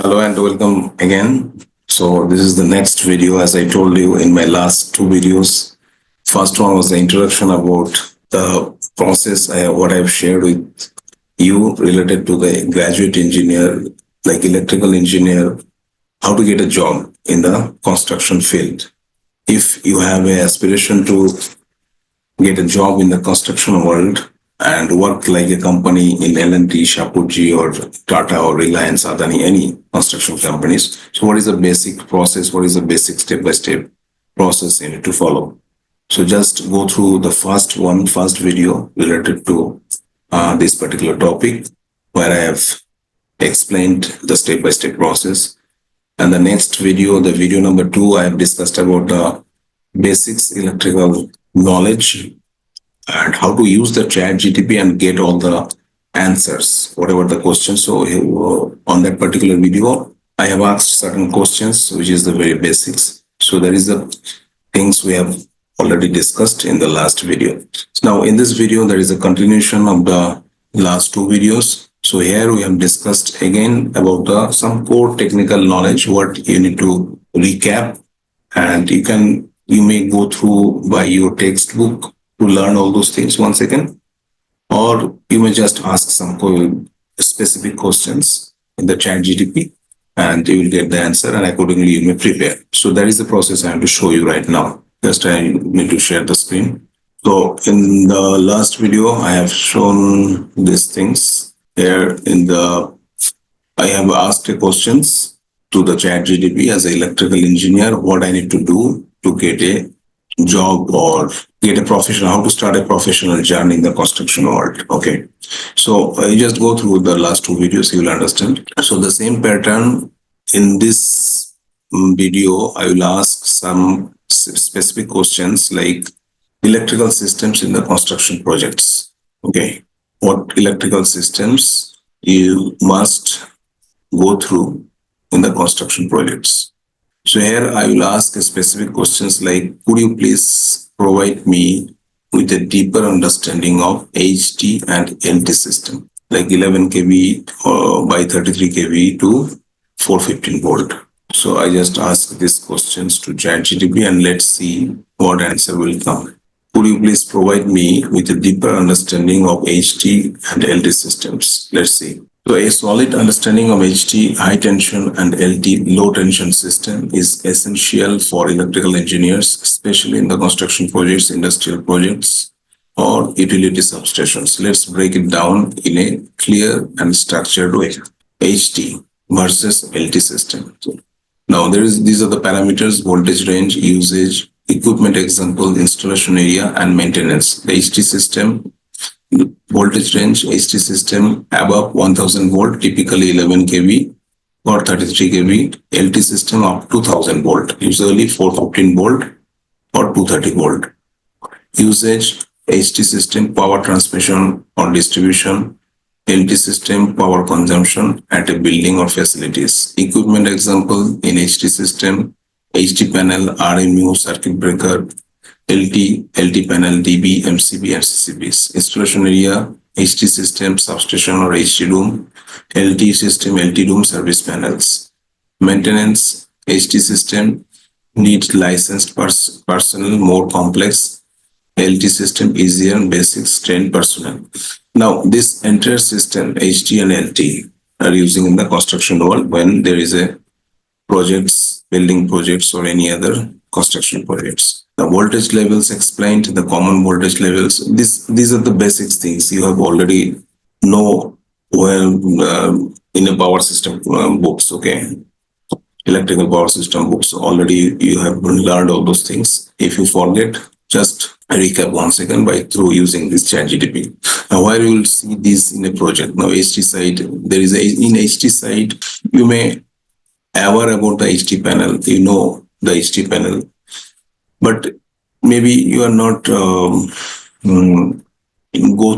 Hello and welcome again. So this is the next video, as I told you in my last two videos. First one was the introduction about the process, what I've shared with you related to the graduate engineer, like electrical engineer, how to get a job in the construction field. If you have an aspiration to get a job in the construction world and work like a company in L&T, Shapoorji or Tata or Reliance, Adani, any construction companies. So what is the basic process? What is the basic step-by-step process you need to follow? So just go through the first video related to this particular topic where I have explained the step-by-step process. And the next video, the video number 2, I have discussed about the basics electrical knowledge and how to use the chat GTP and get all the answers, whatever the questions. So on that particular video, I have asked certain questions, which is the very basics. So there is the things we have already discussed in the last video. Now in this video, there is a continuation of the last two videos. So here we have discussed again about some core technical knowledge, what you need to recap, and you may go through by your textbook to learn all those things once again, or you may just ask some specific questions in the chat GTP and you will get the answer, and accordingly you may prepare. So that is the process I have to show you right now. Just I need to share the screen. So in the last video, I have shown these things here I have asked questions to the chat GTP as an electrical engineer, what I need to do to get a job or get a professional, how to start a professional journey in the construction world. Okay, so you just go through the last two videos, you will understand. So the same pattern in this video, I will ask some specific questions like electrical systems in the construction projects. Okay, what electrical systems you must go through in the construction projects. So here I will ask specific questions like, could you please provide me with a deeper understanding of HT and LT system, like 11 kV by 33 kV to 415 volt. So I just ask these questions to ChatGPT and let's see what answer will come. Could you please provide me with a deeper understanding of HT and LT systems? Let's see. So a solid understanding of HT, high tension, and LT, low tension system is essential for electrical engineers, especially in the construction projects, industrial projects, or utility substations. Let's break it down in a clear and structured way. HT versus LT system. So now these are the parameters: voltage range, usage, equipment example, installation area, and maintenance. The HT system, voltage range, HT system above 1000 volt, typically 11 kV or 33 kV. LT system up to 1000 volt, usually 415 volt or 230 volt. Usage, HT system power transmission or distribution, LT system power consumption at a building or facilities. Equipment example in HT system, HT panel, RMU, circuit breaker, LT panel, DB, MCB, and CCBs. Installation area, HT system, substation or HT room, LT system, LT room, service panels. Maintenance, HT system needs licensed personnel, more complex. LT system easier and basic trained personnel. Now this entire system, HT and LT, are using in the construction world when there is a projects, building projects or any other construction projects. The voltage levels explained, the common voltage levels. These are the basic things you have already know well in a power system books. Okay, electrical power system books. Already you have learned all those things. If you forget, just recap once again through using this ChatGPT. Now, where you will see this in a project. Now, HT side, there is in HT side, you may aware about the HT panel. You know the HT panel, but maybe you are not go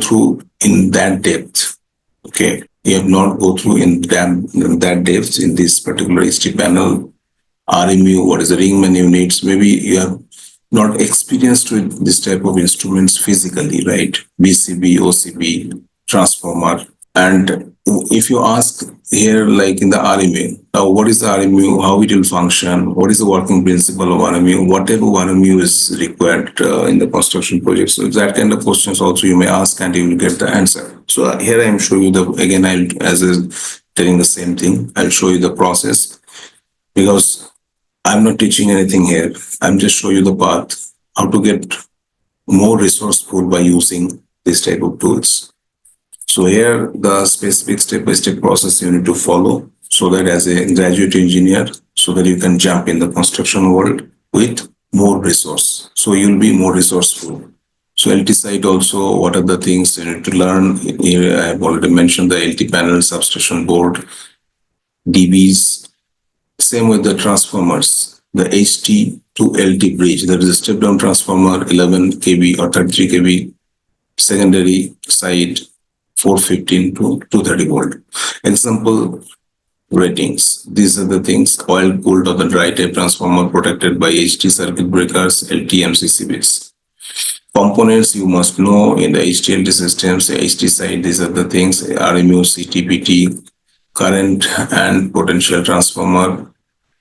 through in that depth. Okay, you have not go through in that depth in this particular HT panel. RMU, what is the Ringman units? Maybe you have not experienced with this type of instruments physically, right? BCB, OCB, transformer, and if you ask here, like in the RMU, now what is the RMU, how it will function, what is the working principle of RMU, what type of RMU is required in the construction project. So that kind of questions also you may ask and you will get the answer. So here I am showing you the, again, I'll, as is telling the same thing, I'll show you the process because I'm not teaching anything here. I'm just showing you the path, how to get more resourceful by using this type of tools. So here the specific step-by-step process you need to follow so that as a graduate engineer, so that you can jump in the construction world with more resource. So you'll be more resourceful. So LT side also, what are the things you need to learn? Here I have already mentioned the LT panel, substation board, DBs. Same with the transformers, the HT to LT bridge. There is a step-down transformer, 11 kV or 33 kV, secondary side 415 to 230 volt. Example ratings. These are the things: oil cooled or the dry type transformer protected by HT circuit breakers, LT MCCBs. Components you must know in the HT-LT systems, the HT side, these are the things: RMU, CTPT, current and potential transformer,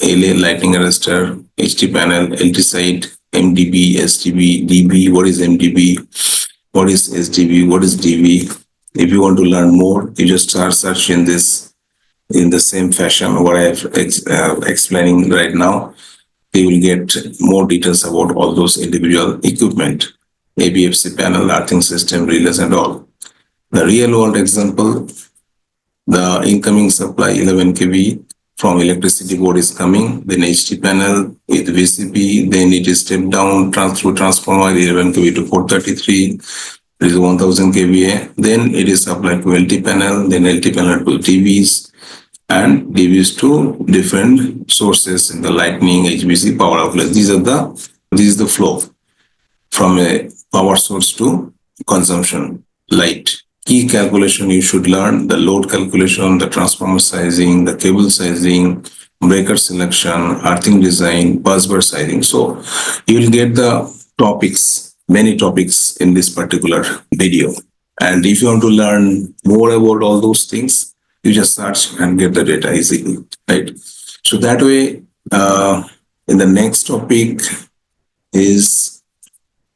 LA lightning arrestor, HT panel, LT side, MDB, SDB, DB. What is MDB? What is SDB? What is DB? If you want to learn more, you just start searching this in the same fashion what I have explaining right now. You will get more details about all those individual equipment, ABFC panel, earthing system, relays and all. The real world example, the incoming supply 11 kV from electricity board is coming, then HT panel with VCP, then it is step down through transformer 11 kV to 433. It is 1000 kVA, then it is supplied to LT panel, then LT panel to DBs, and DBs to different sources in the lightning, HVC, power outlet. This is the flow from a power source to consumption, light. Key calculation you should learn: the load calculation, the transformer sizing, the cable sizing, breaker selection, earthing design, busbar sizing. So you will get the topics, many topics in this particular video. And if you want to learn more about all those things, you just search and get the data easily, right? So that way, in the next topic is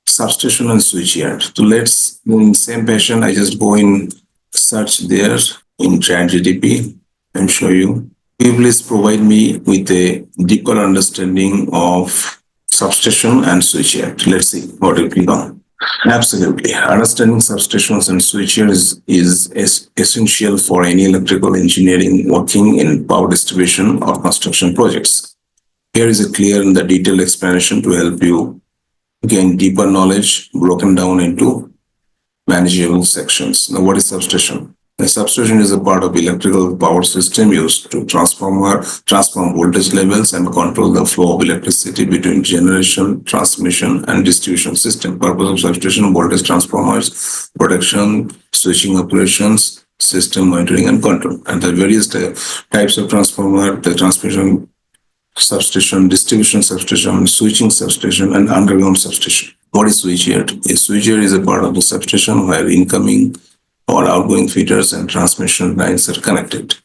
substation and switchyard. So let's, in same passion, I just go in search there in ChatGPT and show you. Will you please provide me with a deeper understanding of substation and switchyard? Let's see what it will come. Absolutely. Understanding substations and switchyard is essential for any electrical engineering working in power distribution or construction projects. Here is a clear and the detailed explanation to help you gain deeper knowledge broken down into manageable sections. Now, what is substation? A substation is a part of electrical power system used to transform voltage levels and control the flow of electricity between generation, transmission, and distribution system. Purpose of substation: voltage transformers, protection, switching operations, system monitoring and control. And the various types of transformer, the transmission substation, distribution substation, switching substation, and underground substation. What is switchyard? A switchyard is a part of the substation where incoming or outgoing feeders and transmission lines are connected.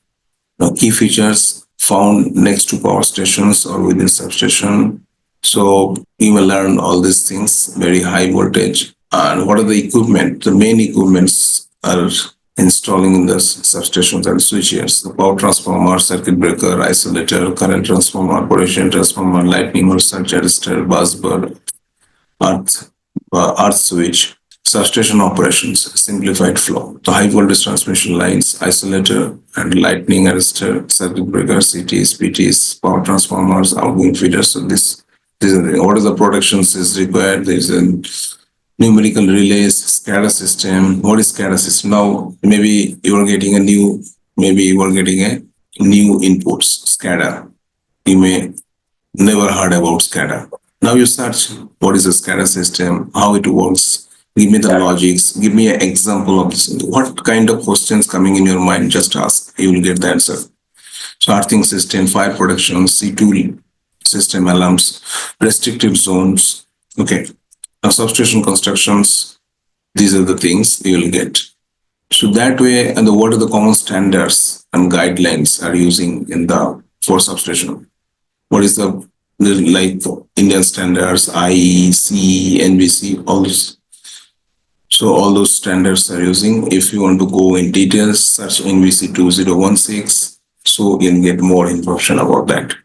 Now, key features found next to power stations or within substation. So you will learn all these things, very high voltage. And what are the equipment? The main equipments are installing in the substations and switchyards: the power transformer, circuit breaker, isolator, current transformer, potential transformer, lightning or surge arrestor, busbar, earth switch. Substation operations: simplified flow, the high voltage transmission lines, isolator and lightning arrestor, circuit breakers, CTs, PTs, power transformers, outgoing feeders. So this is what is the protections is required. There is a numerical relays, SCADA system. What is SCADA system? Now, maybe you are getting a new inputs, SCADA. You may never heard about SCADA. Now you search what is a SCADA system, how it works. Give me the logics, give me an example of this. What kind of questions coming in your mind, just ask, you will get the answer. So earthing system, fire protection, C2 system alarms, restricted zones. Okay. Now substation constructions, these are the things you will get. So that way, and what are the common standards and guidelines are using in the for substation? What is the like Indian standards, IE, CE, NBC, all this. So all those standards are using. If you want to go in details, search NBC 2016. So you'll get more information about that.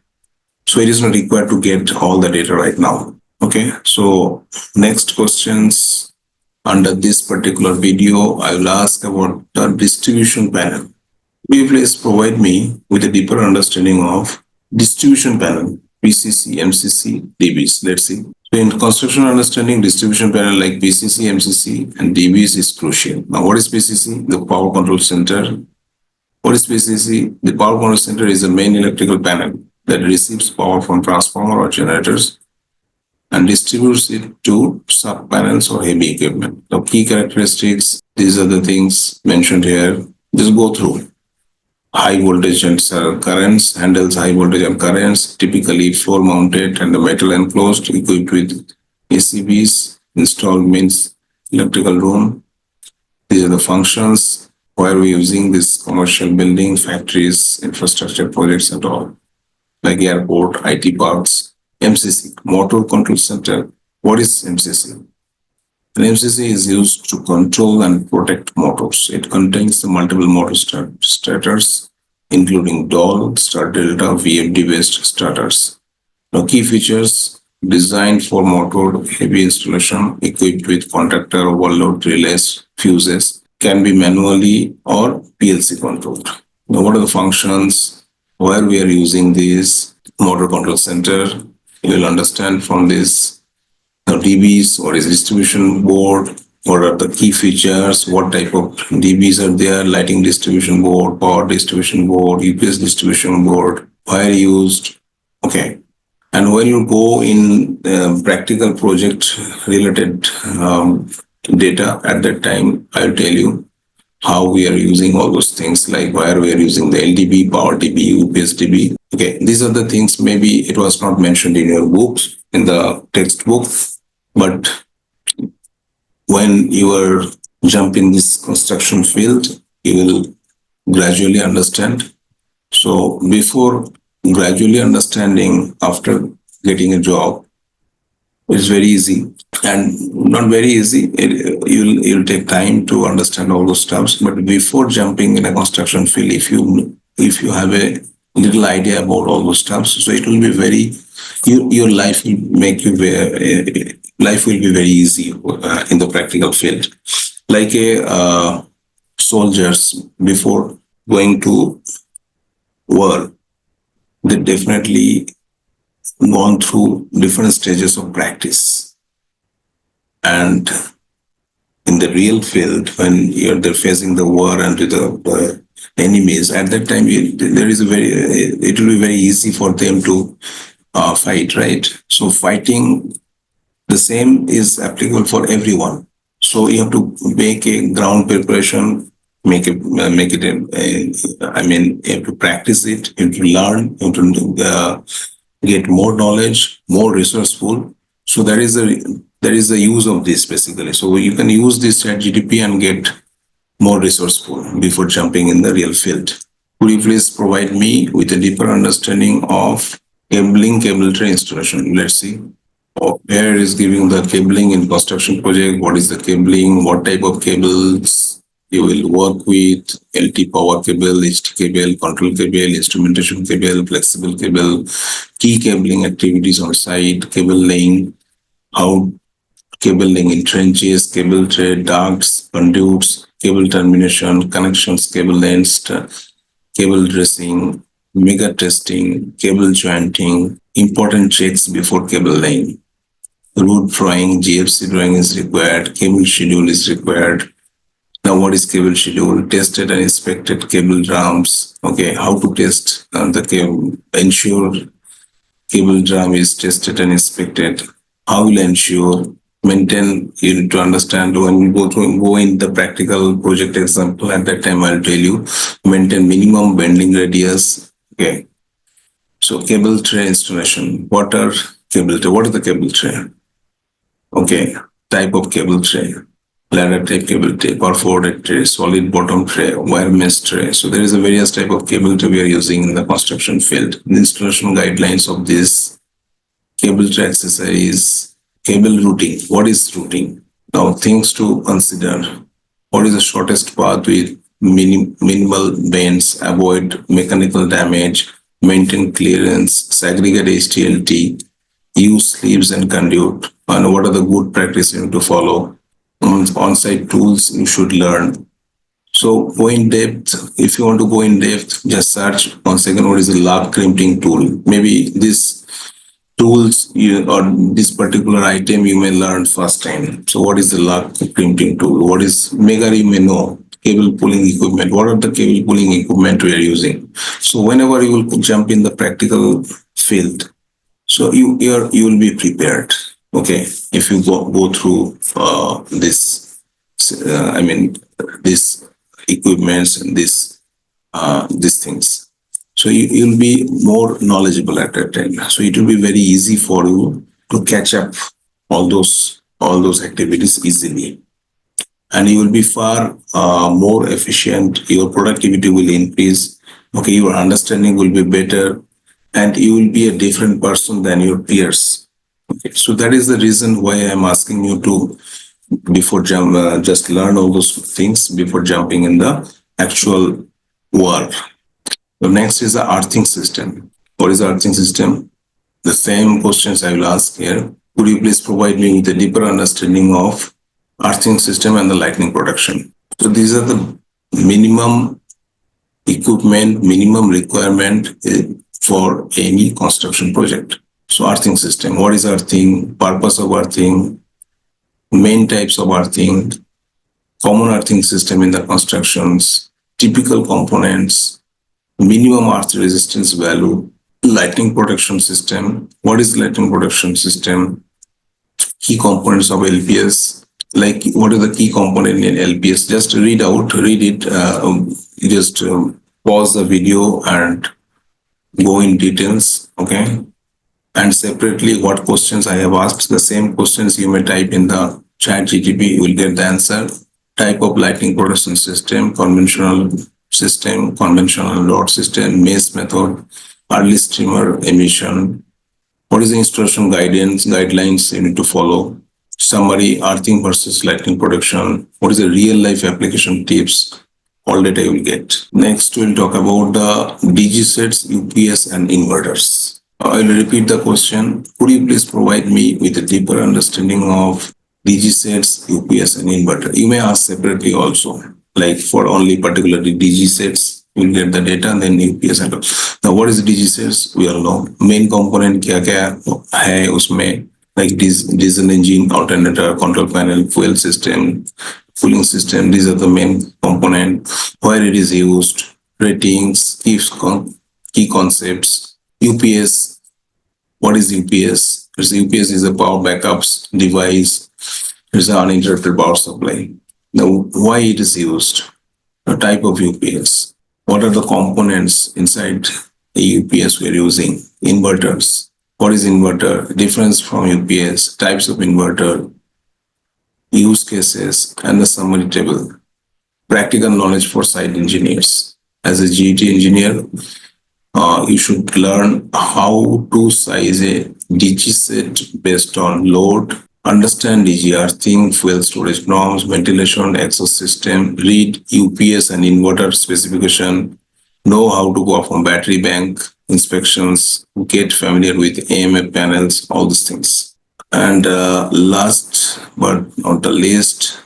So it is not required to get all the data right now. Okay. So next questions under this particular video, I will ask about the distribution panel. Will you please provide me with a deeper understanding of distribution panel, PCC, MCC, DBs? Let's see. So in construction understanding, distribution panel like PCC, MCC, and DBs is crucial. Now, what is PCC? The power control center. What is PCC? The power control center is the main electrical panel that receives power from transformer or generators and distributes it to sub-panels or heavy equipment. The key characteristics, these are the things mentioned here. Just go through. High voltage and currents, handles high voltage and currents, typically floor mounted and the metal enclosed, equipped with ACBs, installed means electrical room. These are the functions. Why are we using this commercial building, factories, infrastructure projects and all, like airport, IT parks. MCC, motor control center. What is MCC? An MCC is used to control and protect motors. It contains the multiple motor starters, including DOL, Star Delta, VFD-based starters. Now, key features: designed for motor heavy installation, equipped with contactor, overload relays, fuses, can be manually or PLC controlled. Now, what are the functions? Where we are using this motor control center? You will understand from this. Now, DBs, what is distribution board? What are the key features? What type of DBs are there? Lighting distribution board, power distribution board, UPS distribution board, why used? Okay. And when you go in practical project related data at that time, I'll tell you how we are using all those things, like where we are using the LDB, power DB, UPS DB. Okay, these are the things maybe it was not mentioned in your books, in the textbook, but when you are jump in this construction field, you will gradually understand. So before gradually understanding, after getting a job, it's very easy and not very easy. You'll take time to understand all those stuffs. But before jumping in a construction field, if you have a little idea about all those stuffs, so it will be very your life will make you very life will be very easy in the practical field. Like a soldiers before going to war, they definitely gone through different stages of practice. And in the real field, when they're facing the war and the enemies, at that time there is a very it will be very easy for them to fight, right? So fighting, the same is applicable for everyone. So you have to make a ground preparation, make it I mean, you have to practice it, you have to learn, you have to get more knowledge, more resourceful. So there is a use of this basically. So you can use this chat GDP and get more resourceful before jumping in the real field. Could you please provide me with a deeper understanding of cabling, cable tray installation? Let's see. Here is giving the cabling in construction project. What is the cabling? What type of cables you will work with? LT power cable, HT cable, control cable, instrumentation cable, flexible cable, key cabling activities on site, cable laying, how cable laying in trenches, cable tray, ducts, conduits, cable termination, connections, cable lengths, cable dressing, mega testing, cable jointing, important checks before cable laying. Route drawing, GFC drawing is required, cable schedule is required. Now, what is cable schedule? Tested and inspected cable drums. Okay, how to test the cable? Ensure cable drum is tested and inspected. How will ensure? Maintain. You need to understand when we go in the practical project example. At that time, I'll tell you maintain minimum bending radius. Okay. So cable tray installation. What are cable tray? What is the cable tray? Okay, type of cable tray. ladder type cable tray, perforated tray, solid bottom tray, wire mesh tray. So there is a various type of cable tray we are using in the construction field. The installation guidelines of this cable tray accessories, cable routing. What is routing? Now things to consider. What is the shortest path with minimal bends, avoid mechanical damage, maintain clearance, segregate HTLT, use sleeves and conduit, and what are the good practices you need to follow. On-site tools you should learn. So go in depth. If you want to go in depth, just search on second what is the log crimping tool. Maybe this tools or this particular item you may learn first time. So what is the log crimping tool? What is Mega you may know? Cable pulling equipment. What are the cable pulling equipment we are using? So whenever you will jump in the practical field, so you will be prepared. Okay, if you go through this, I mean this equipments and this these things. So you'll be more knowledgeable at that time. So it will be very easy for you to catch up all those activities easily, and you will be far more efficient. Your productivity will increase. Okay, your understanding will be better, and you will be a different person than your peers. Okay, so that is the reason why I'm asking you to just learn all those things before jumping in the actual work. The next is the earthing system. What is the earthing system? The same questions I will ask here. Could you please provide me with a deeper understanding of earthing system and the lightning protection? So these are the minimum equipment, minimum requirement for any construction project. So earthing system, what is earthing, purpose of earthing, main types of earthing, common earthing system in the constructions, typical components, minimum earth resistance value, lightning protection system. What is lightning protection system? Key components of LPS. Like what is the key component in LPS? Just read it. Just pause the video and go in details. Okay. And separately, what questions I have asked, the same questions you may type in the chat GTP, you will get the answer. Type of lightning protection system, conventional system, conventional load system, maze method, early streamer emission. What is the installation guidelines you need to follow? Summary, earthing versus lightning protection. What is the real life application tips? All that I will get. Next, we'll talk about the DG sets, UPS, and inverters. I will repeat the question. Could you please provide me with a deeper understanding of DG sets, UPS, and inverter? You may ask separately also, like for only particularly DG sets, you will get the data and then UPS and all. Now, what is DG sets? We all know. Main component क्या है उसमें, like diesel engine, alternator, control panel, fuel system, cooling system. These are the main component. Where it is used, ratings, key concepts. UPS. What is UPS? UPS is a power backups device. It's an uninterrupted power supply. Now, why it is used? The type of UPS. What are the components inside the UPS we're using? Inverters. What is inverter? Difference from UPS, types of inverter, use cases, and the summary table. Practical knowledge for site engineers. As a GT engineer, you should learn how to size a DG set based on load, understand DG earthing, fuel storage norms, ventilation, exhaust system, read UPS and inverter specification, know how to go from battery bank inspections, get familiar with AMF panels, all these things. And last but not the least,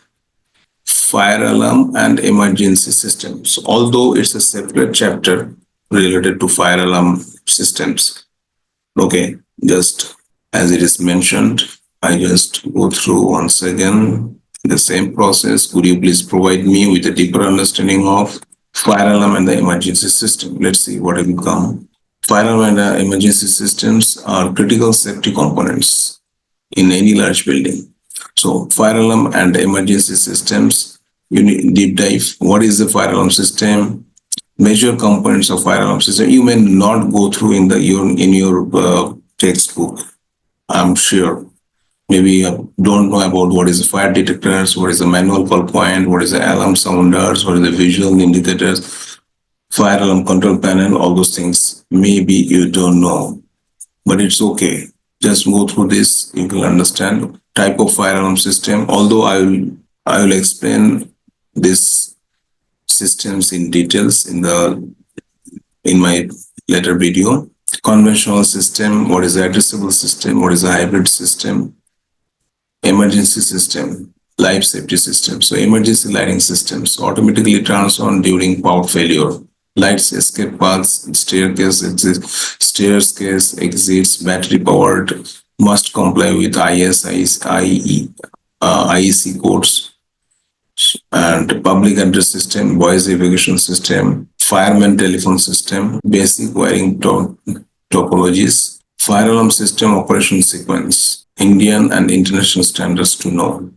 fire alarm and emergency systems. Although it's a separate chapter related to fire alarm systems. Okay, just as it is mentioned, I just go through once again the same process. Could you please provide me with a deeper understanding of fire alarm and the emergency system? Let's see what will come. Fire alarm and emergency systems are critical safety components in any large building. So fire alarm and emergency systems, you need deep dive. What is the fire alarm system? Major components of fire alarm system. You may not go through in your textbook, I'm sure. maybe you don't know about what is the fire detectors, what is the manual call point, what is the alarm sounders, what is the visual indicators, fire alarm control panel, all those things. Maybe you don't know, but it's okay. Just go through this, you will understand type of fire alarm system. Although I will explain this systems in details in my later video. Conventional system, what is the addressable system, what is the hybrid system, emergency system, life safety system. So emergency lighting systems automatically turns on during power failure. Lights, escape paths, staircase exits, battery powered, must comply with IEC codes, and public address system, voice evacuation system, fireman telephone system, basic wiring topologies, fire alarm system operation sequence, Indian and international standards to know.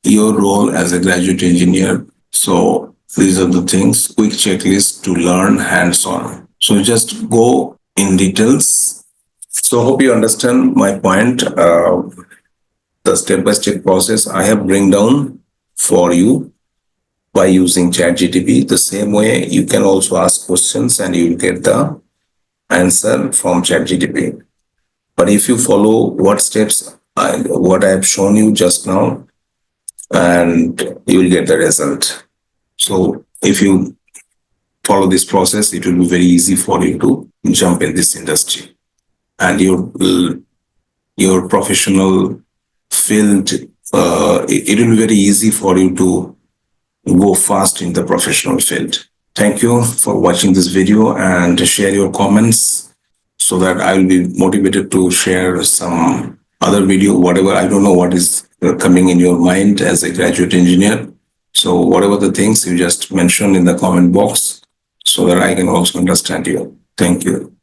Your role as a graduate engineer. So these are the things, quick checklist to learn hands-on. So just go in details. So hope you understand my point. The step-by-step process I have bring down for you by using ChatGTP. The same way you can also ask questions and you will get the answer from ChatGTP. But if you follow what steps what I have shown you just now, and you will get the result. So if you follow this process, it will be very easy for you to jump in this industry, and your professional field. It will be very easy for you to go fast in the professional field. Thank you for watching this video and share your comments so that I will be motivated to share some other video, whatever. I don't know what is coming in your mind as a graduate engineer. So whatever the things you just mentioned in the comment box so that I can also understand you. Thank you.